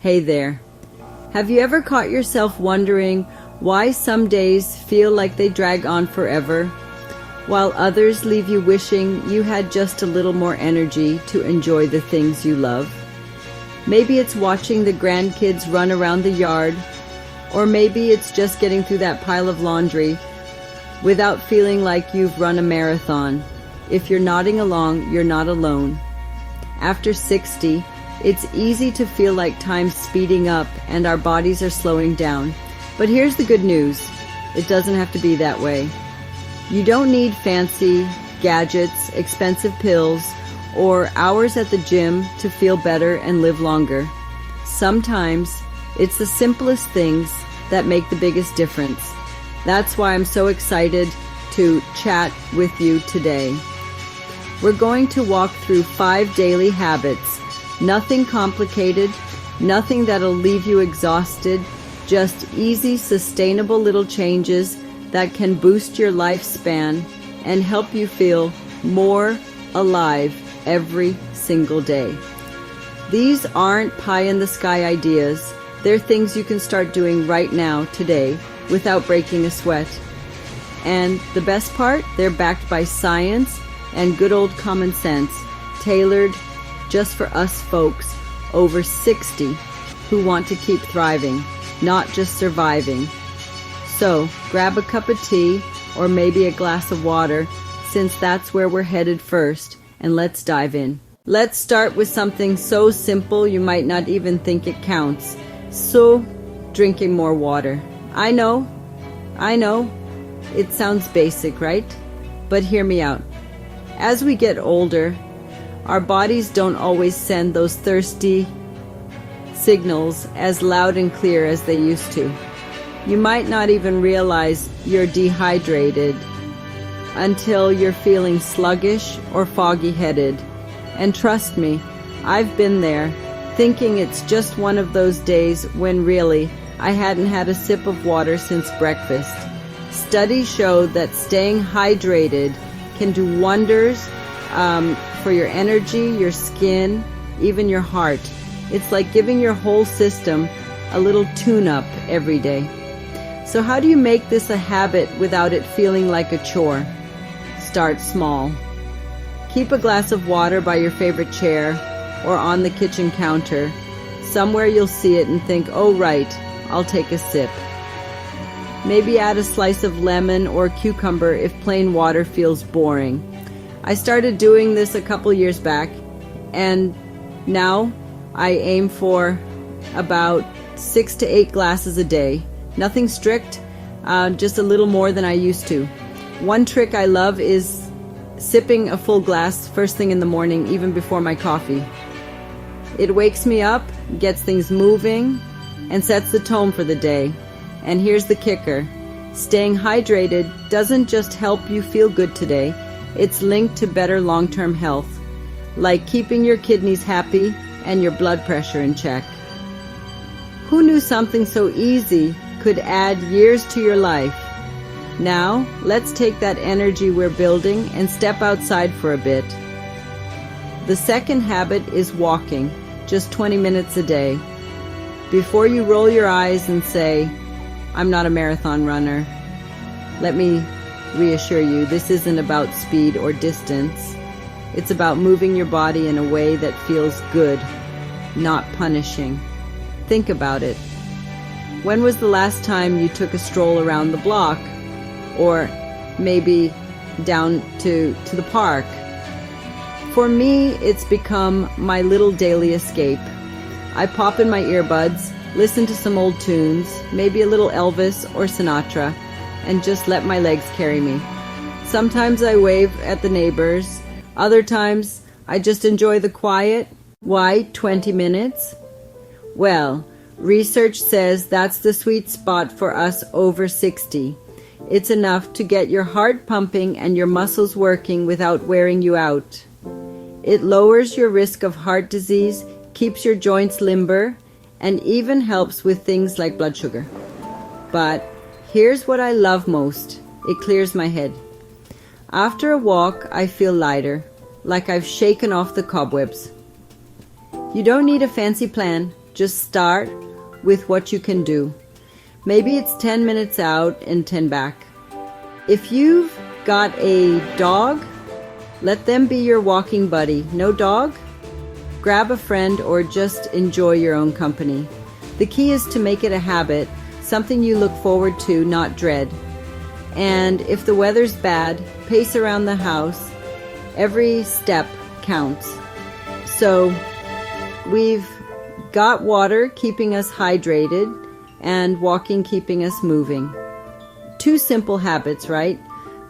Hey there. Have you ever caught yourself wondering why some days feel like they drag on forever, while others leave you wishing you had just a little more energy to enjoy the things you love? Maybe it's watching the grandkids run around the yard, or maybe it's just getting through that pile of laundry without feeling like you've run a marathon. If you're nodding along, you're not alone. After 60, it's easy to feel like time's speeding up and our bodies are slowing down. But here's the good news. It doesn't have to be that way. You don't need fancy gadgets, expensive pills, or hours at the gym to feel better and live longer. Sometimes it's the simplest things that make the biggest difference. That's why I'm so excited to chat with you today. We're going to walk through 5 daily habits. Nothing complicated, nothing that'll leave you exhausted, just easy, sustainable little changes that can boost your lifespan and help you feel more alive every single day. These aren't pie-in-the-sky ideas. They're things you can start doing right now, today, without breaking a sweat. And the best part, they're backed by science and good old common sense, tailored just for us folks over 60 who want to keep thriving, not just surviving. So grab a cup of tea or maybe a glass of water, since that's where we're headed first, and let's dive in. Let's start with something so simple you might not even think it counts. So, drinking more water. I know, it sounds basic, right? But hear me out. As we get older, our bodies don't always send those thirsty signals as loud and clear as they used to. You might not even realize you're dehydrated until you're feeling sluggish or foggy-headed. And trust me, I've been there, thinking it's just one of those days when really I hadn't had a sip of water since breakfast. Studies show that staying hydrated can do wonders for your energy, your skin, even your heart. It's like giving your whole system a little tune-up every day. So how do you make this a habit without it feeling like a chore? Start small. Keep a glass of water by your favorite chair or on the kitchen counter. Somewhere you'll see it and think, oh right, I'll take a sip. Maybe add a slice of lemon or cucumber if plain water feels boring. I started doing this a couple years back, and now I aim for about 6 to 8 glasses a day. Nothing strict, just a little more than I used to. One trick I love is sipping a full glass first thing in the morning, even before my coffee. It wakes me up, gets things moving, and sets the tone for the day. And here's the kicker. Staying hydrated doesn't just help you feel good today, it's linked to better long-term health, like keeping your kidneys happy and your blood pressure in check. Who knew something so easy could add years to your life? Now, let's take that energy we're building and step outside for a bit. The second habit is walking, just 20 minutes a day. Before you roll your eyes and say, I'm not a marathon runner, let me reassure you, this isn't about speed or distance. It's about moving your body in a way that feels good, not punishing. Think about it. When was the last time you took a stroll around the block? Or maybe down to the park? For me, it's become my little daily escape. I pop in my earbuds, listen to some old tunes, maybe a little Elvis or Sinatra, and just let my legs carry me. Sometimes I wave at the neighbors. Other times I just enjoy the quiet. Why 20 minutes? Well, research says that's the sweet spot for us over 60. It's enough to get your heart pumping and your muscles working without wearing you out. It lowers your risk of heart disease, keeps your joints limber, and even helps with things like blood sugar. But here's what I love most. It clears my head. After a walk, I feel lighter, like I've shaken off the cobwebs. You don't need a fancy plan, Just start with what you can do. Maybe it's 10 minutes out and 10 back. If you've got a dog, let them be your walking buddy. No dog? Grab a friend or just enjoy your own company. The key is to make it a habit, something you look forward to, not dread. And if the weather's bad, pace around the house. Every step counts. So we've got water keeping us hydrated and walking keeping us moving. 2 simple habits, right?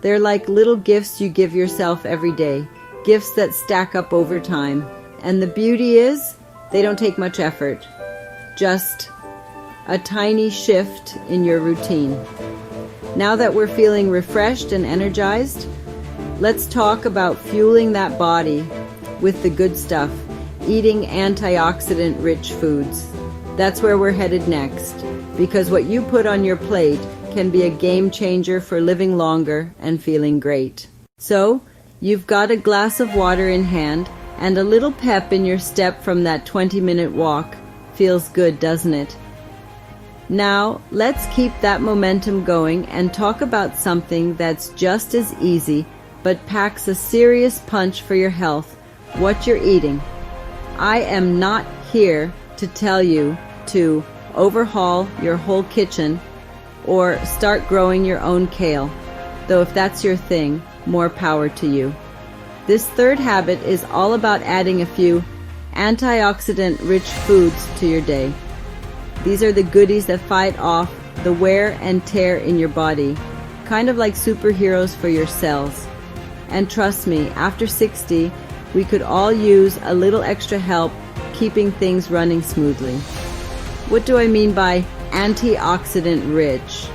They're like little gifts you give yourself every day, gifts that stack up over time. And the beauty is, they don't take much effort. Just a tiny shift in your routine. Now that we're feeling refreshed and energized, let's talk about fueling that body with the good stuff, eating antioxidant-rich foods. That's where we're headed next, because what you put on your plate can be a game changer for living longer and feeling great. So, you've got a glass of water in hand and a little pep in your step from that 20-minute walk. Feels good, doesn't it? Now, let's keep that momentum going and talk about something that's just as easy but packs a serious punch for your health: what you're eating. I am not here to tell you to overhaul your whole kitchen or start growing your own kale, though if that's your thing, more power to you. This third habit is all about adding a few antioxidant-rich foods to your day. These are the goodies that fight off the wear and tear in your body, kind of like superheroes for your cells. And trust me, after 60, we could all use a little extra help keeping things running smoothly. What do I mean by antioxidant-rich?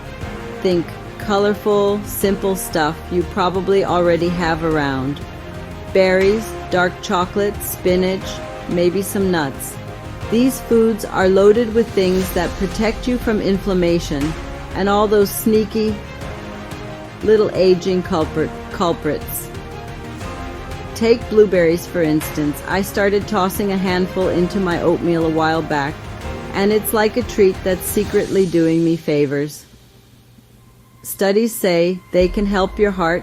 Think colorful, simple stuff you probably already have around. Berries, dark chocolate, spinach, maybe some nuts. These foods are loaded with things that protect you from inflammation and all those sneaky little aging culprits. Take blueberries, for instance. I started tossing a handful into my oatmeal a while back, and it's like a treat that's secretly doing me favors. Studies say they can help your heart,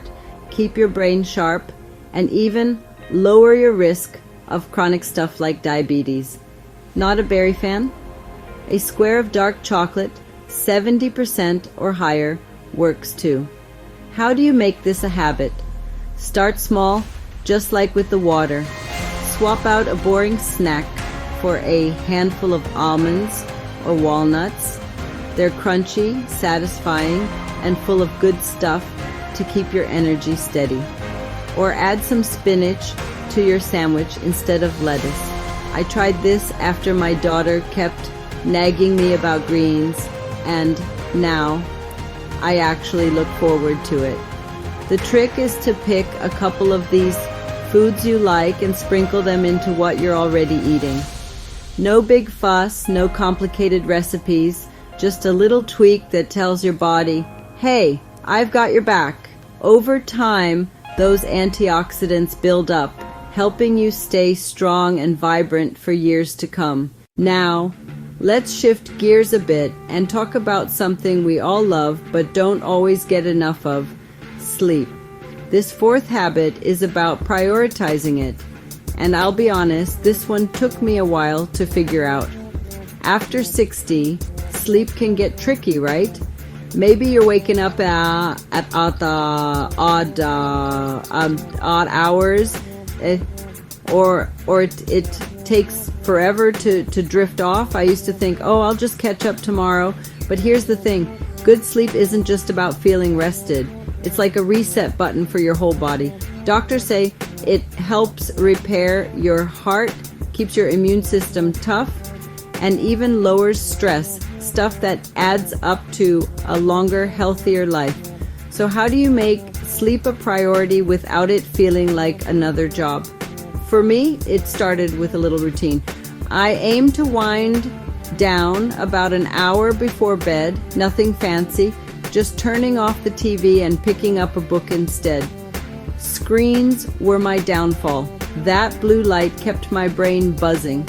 keep your brain sharp, and even lower your risk of chronic stuff like diabetes. Not a berry fan? A square of dark chocolate, 70% or higher, works too. How do you make this a habit? Start small, just like with the water. Swap out a boring snack for a handful of almonds or walnuts. They're crunchy, satisfying, and full of good stuff to keep your energy steady. Or add some spinach to your sandwich instead of lettuce. I tried this after my daughter kept nagging me about greens, and now I actually look forward to it. The trick is to pick a couple of these foods you like and sprinkle them into what you're already eating. No big fuss, no complicated recipes, just a little tweak that tells your body, hey, I've got your back. Over time, those antioxidants build up, helping you stay strong and vibrant for years to come. Now, let's shift gears a bit and talk about something we all love but don't always get enough of: sleep. This fourth habit is about prioritizing it. And I'll be honest, this one took me a while to figure out. After 60, sleep can get tricky, right? Maybe you're waking up at odd hours, or it takes forever to drift off. I used to think, oh, I'll just catch up tomorrow. But here's the thing, good sleep isn't just about feeling rested. It's like a reset button for your whole body. Doctors say it helps repair your heart, keeps your immune system tough, and even lowers stress, stuff that adds up to a longer, healthier life. So how do you make sleep a priority without it feeling like another job? For me, it started with a little routine. I aim to wind down about an hour before bed, nothing fancy, just turning off the TV and picking up a book instead. Screens were my downfall. That blue light kept my brain buzzing.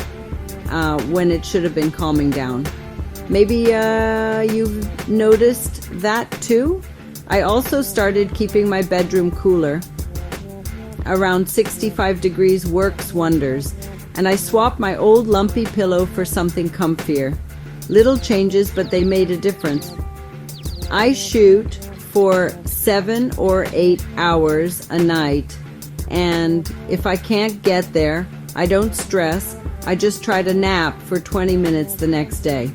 when it should have been calming down. Maybe you've noticed that too? I also started keeping my bedroom cooler. Around 65 degrees works wonders, and I swapped my old lumpy pillow for something comfier. Little changes, but they made a difference. I shoot for 7 or 8 hours a night, and if I can't get there, I don't stress. I just try to nap for 20 minutes the next day.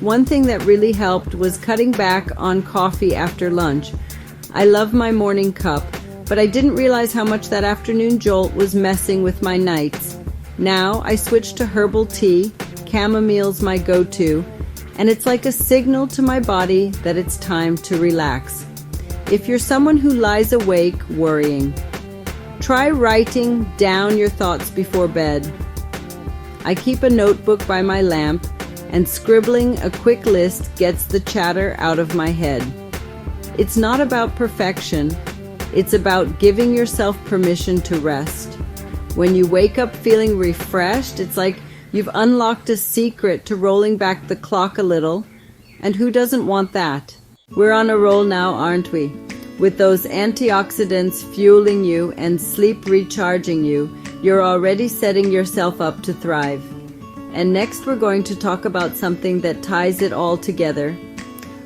One thing that really helped was cutting back on coffee after lunch. I love my morning cup, but I didn't realize how much that afternoon jolt was messing with my nights. Now I switched to herbal tea. Chamomile's my go-to, and it's like a signal to my body that it's time to relax. If you're someone who lies awake worrying, try writing down your thoughts before bed. I keep a notebook by my lamp, and scribbling a quick list gets the chatter out of my head. It's not about perfection. It's about giving yourself permission to rest. When you wake up feeling refreshed, it's like you've unlocked a secret to rolling back the clock a little. And who doesn't want that? We're on a roll now, aren't we? With those antioxidants fueling you and sleep recharging you, you're already setting yourself up to thrive. And next we're going to talk about something that ties it all together.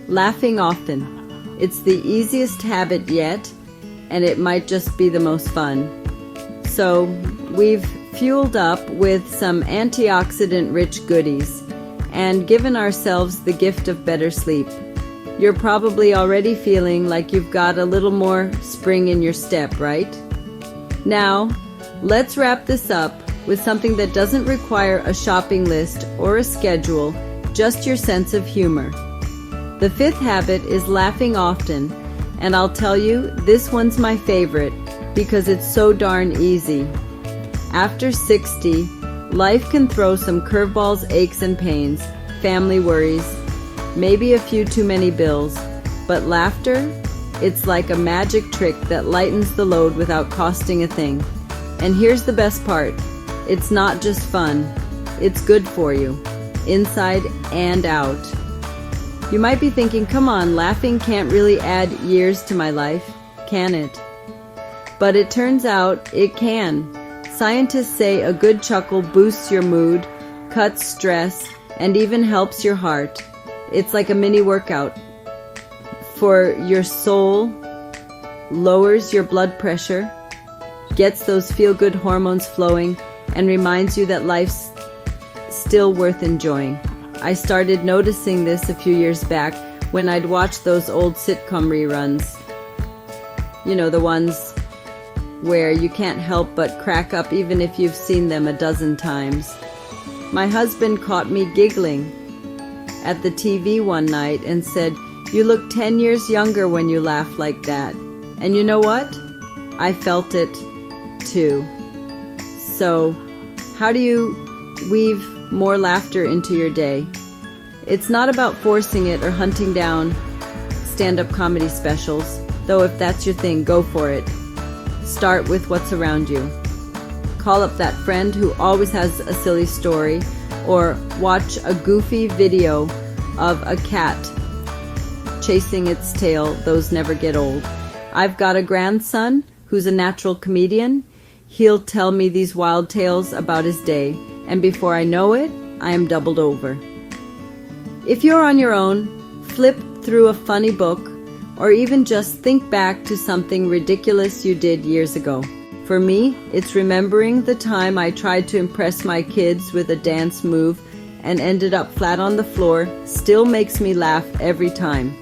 Laughing often. It's the easiest habit yet, and it might just be the most fun. So we've fueled up with some antioxidant-rich goodies and given ourselves the gift of better sleep. You're probably already feeling like you've got a little more spring in your step, right? Now, let's wrap this up with something that doesn't require a shopping list or a schedule, just your sense of humor. The fifth habit is laughing often, and I'll tell you, this one's my favorite because it's so darn easy. After 60, life can throw some curveballs, aches and pains, family worries, maybe a few too many bills, but laughter, it's like a magic trick that lightens the load without costing a thing. And here's the best part. It's not just fun, it's good for you, inside and out. You might be thinking, come on, laughing can't really add years to my life, can it? But it turns out it can. Scientists say a good chuckle boosts your mood, cuts stress, and even helps your heart. It's like a mini workout for your soul, lowers your blood pressure, gets those feel-good hormones flowing, and reminds you that life's still worth enjoying. I started noticing this a few years back when I'd watch those old sitcom reruns. You know, the ones where you can't help but crack up even if you've seen them a dozen times. My husband caught me giggling at the TV one night and said, "You look 10 years younger when you laugh like that." And you know what? I felt it too. So, how do you weave more laughter into your day? It's not about forcing it or hunting down stand-up comedy specials, though if that's your thing, go for it. Start with what's around you. Call up that friend who always has a silly story, or watch a goofy video of a cat chasing its tail. Those never get old. I've got a grandson who's a natural comedian. He'll tell me these wild tales about his day, and before I know it, I am doubled over. If you're on your own, flip through a funny book, or even just think back to something ridiculous you did years ago. For me, it's remembering the time I tried to impress my kids with a dance move and ended up flat on the floor. Still makes me laugh every time.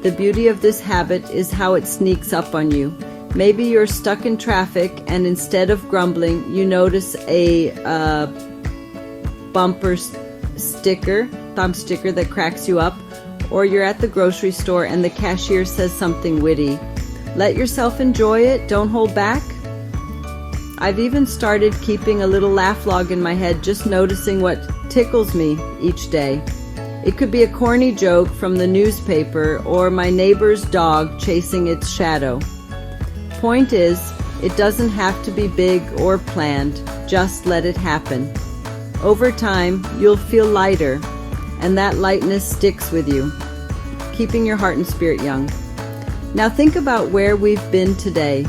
The beauty of this habit is how it sneaks up on you. Maybe you're stuck in traffic and instead of grumbling, you notice a thumb sticker that cracks you up, or you're at the grocery store and the cashier says something witty. Let yourself enjoy it, don't hold back. I've even started keeping a little laugh log in my head, just noticing what tickles me each day. It could be a corny joke from the newspaper or my neighbor's dog chasing its shadow. Point is, it doesn't have to be big or planned, just let it happen. Over time, you'll feel lighter, and that lightness sticks with you, keeping your heart and spirit young. Now think about where we've been today.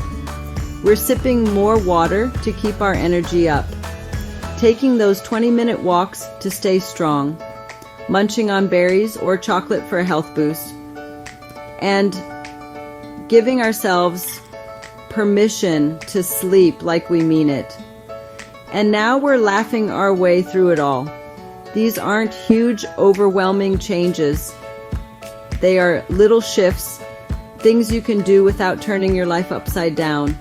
We're sipping more water to keep our energy up, taking those 20-minute walks to stay strong, munching on berries or chocolate for a health boost, and giving ourselves permission to sleep like we mean it. And now we're laughing our way through it all. These aren't huge, overwhelming changes. They are little shifts, things you can do without turning your life upside down.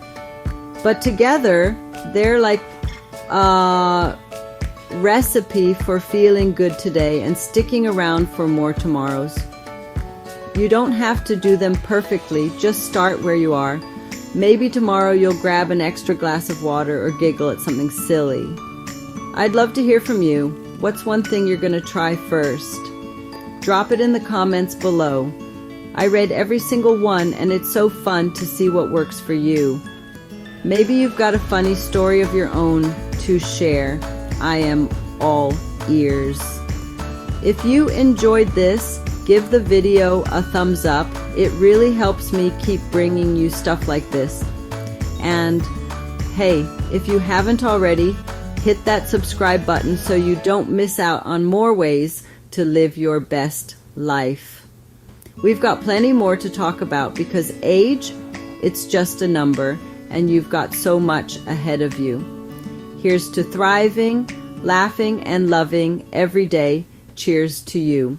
But together, they're like a recipe for feeling good today and sticking around for more tomorrows. You don't have to do them perfectly, just start where you are. Maybe tomorrow you'll grab an extra glass of water or giggle at something silly. I'd love to hear from you. What's one thing you're going to try first? Drop it in the comments below. I read every single one, and it's so fun to see what works for you. Maybe you've got a funny story of your own to share. I am all ears. If you enjoyed this, give the video a thumbs up. It really helps me keep bringing you stuff like this. And hey, if you haven't already, hit that subscribe button so you don't miss out on more ways to live your best life. We've got plenty more to talk about because age, it's just a number, and you've got so much ahead of you. Here's to thriving, laughing, and loving every day. Cheers to you.